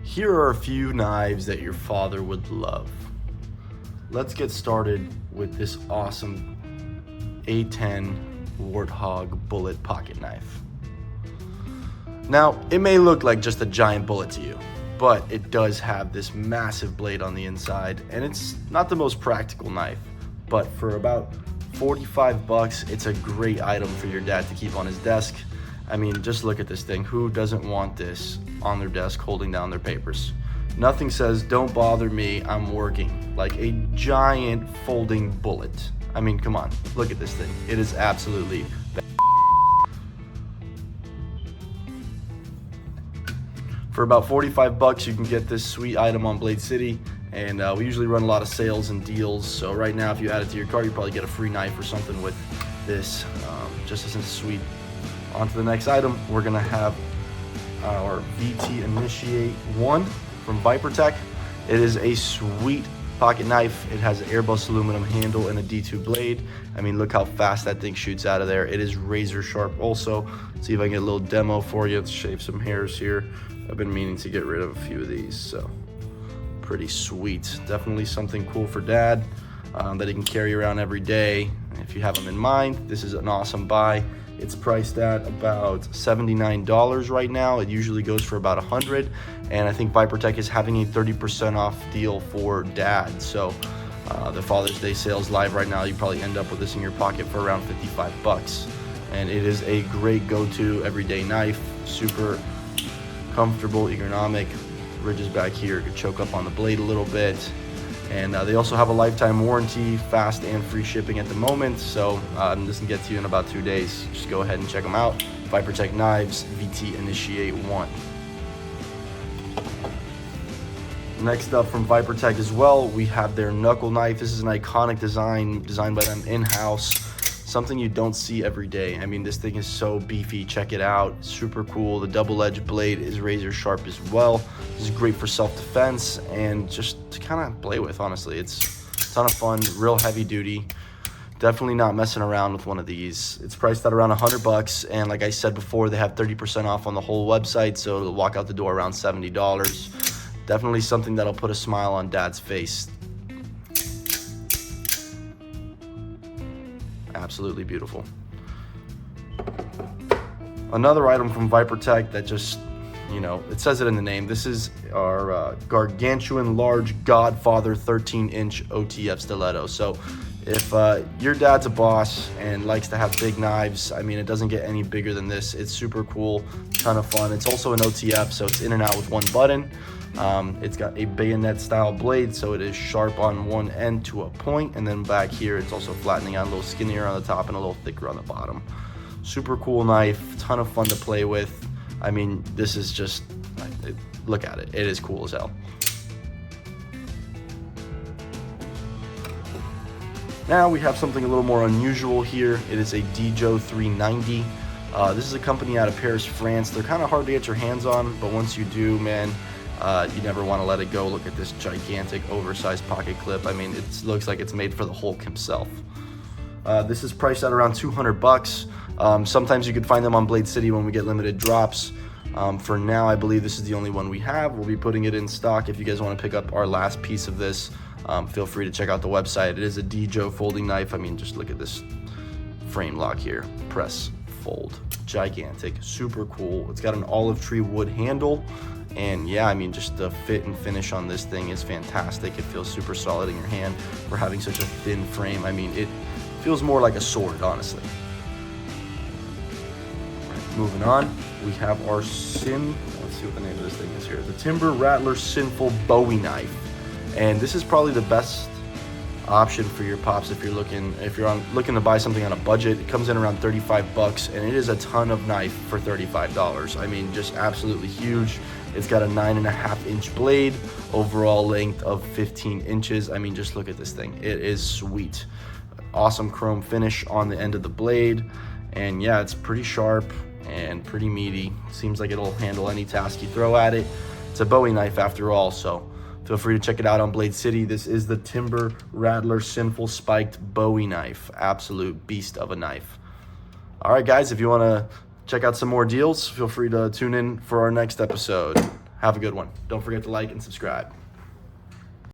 Here are a few knives that your father would love. Let's get started with this awesome A10 Warthog bullet pocket knife. Now, it may look like just a giant bullet to you, but it does have this massive blade on the inside, and it's not the most practical knife, but for about 45 bucks, it's a great item for your dad to keep on his desk. I mean, just look at this thing. Who doesn't want this on their desk holding down their papers? Nothing says, "Don't bother me, I'm working," like a giant folding bullet. I mean, come on, look at this thing. It is absolutely For about 45 bucks, you can get this sweet item on Blade City, and we usually run a lot of sales and deals. So right now, if you add it to your cart, you probably get a free knife or something with this. Just as sweet. On to the next item, we're gonna have our VT Initiate 1 from Vipertech. It is a sweet pocket knife. It has an airbus aluminum handle and a D2 blade. I mean, look how fast that thing shoots out of there. It is razor sharp also. See if I can get a little demo for you. Let's shave some hairs here. I've been meaning to get rid of a few of these, so pretty sweet. Definitely something cool for dad that he can carry around every day. If you have them in mind, this is an awesome buy. It's priced at about $79 right now. It usually goes for about $100, and I think Vipertech is having a 30% off deal for dad. So the Father's Day sales live right now. You probably end up with this in your pocket for around 55 bucks. And it is a great go-to everyday knife. Super comfortable, ergonomic. Ridges back here could choke up on the blade a little bit. And they also have a lifetime warranty, fast and free shipping at the moment. So this can get to you in about 2 days. Just go ahead and check them out. Vipertech Knives, VT Initiate 1. Next up from Vipertech as well, we have their knuckle knife. This is an iconic design, designed by them in-house. Something you don't see every day. I mean, this thing is so beefy. Check it out. Super cool. The double-edged blade is razor sharp as well. This is great for self-defense and just to kind of play with, honestly. It's a ton of fun, real heavy duty. Definitely not messing around with one of these. It's priced at around 100 bucks, and like I said before, they have 30% off on the whole website, so it'll walk out the door around $70. Definitely something that'll put a smile on dad's face. Absolutely beautiful. Another item from Vipertech that just, you know, it says it in the name. This is our gargantuan large Godfather 13-inch OTF stiletto. So if your dad's a boss and likes to have big knives, I mean, it doesn't get any bigger than this. It's super cool, ton of fun. It's also an OTF, so it's in and out with one button. It's got a bayonet style blade, so it is sharp on one end to a point, and then back here it's also flattening out, a little skinnier on the top and a little thicker on the bottom. Super cool knife, ton of fun to play with. I mean, this is just, look at it, it is cool as hell. Now we have something a little more unusual here. It is a Dijo 390. This is a company out of Paris, France. They're kind of hard to get your hands on, but once you do, man, you never want to let it go. Look at this gigantic oversized pocket clip. I mean, it looks like it's made for the Hulk himself. This is priced at around 200 bucks. Sometimes you could find them on Blade City when we get limited drops. For now, I believe this is the only one we have. We'll be putting it in stock. If you guys want to pick up our last piece of this, feel free to check out the website. It is a Dijo folding knife. I mean, just look at this frame lock here. Press, fold. Gigantic, super cool. It's got an olive tree wood handle. And yeah, I mean, just the fit and finish on this thing is fantastic. It feels super solid in your hand for having such a thin frame. I mean, it feels more like a sword, honestly. Right, moving on, we have our let's see what the name of this thing is here. The Timber Rattler Bowie Knife. And this is probably the best option for your pops if you're looking to buy something on a budget. It comes in around 35 bucks, and it is a ton of knife for $35. I mean, just absolutely huge. It's got a 9.5-inch blade, overall length of 15 inches. I mean, just look at this thing. It is sweet. Awesome chrome finish on the end of the blade. And yeah, it's pretty sharp and pretty meaty. Seems like it'll handle any task you throw at it. It's a Bowie knife after all, so feel free to check it out on Blade City. This is the Timber Rattler Spiked Bowie Knife. Absolute beast of a knife. All right, guys, if you want to check out some more deals, feel free to tune in for our next episode. Have a good one. Don't forget to like and subscribe.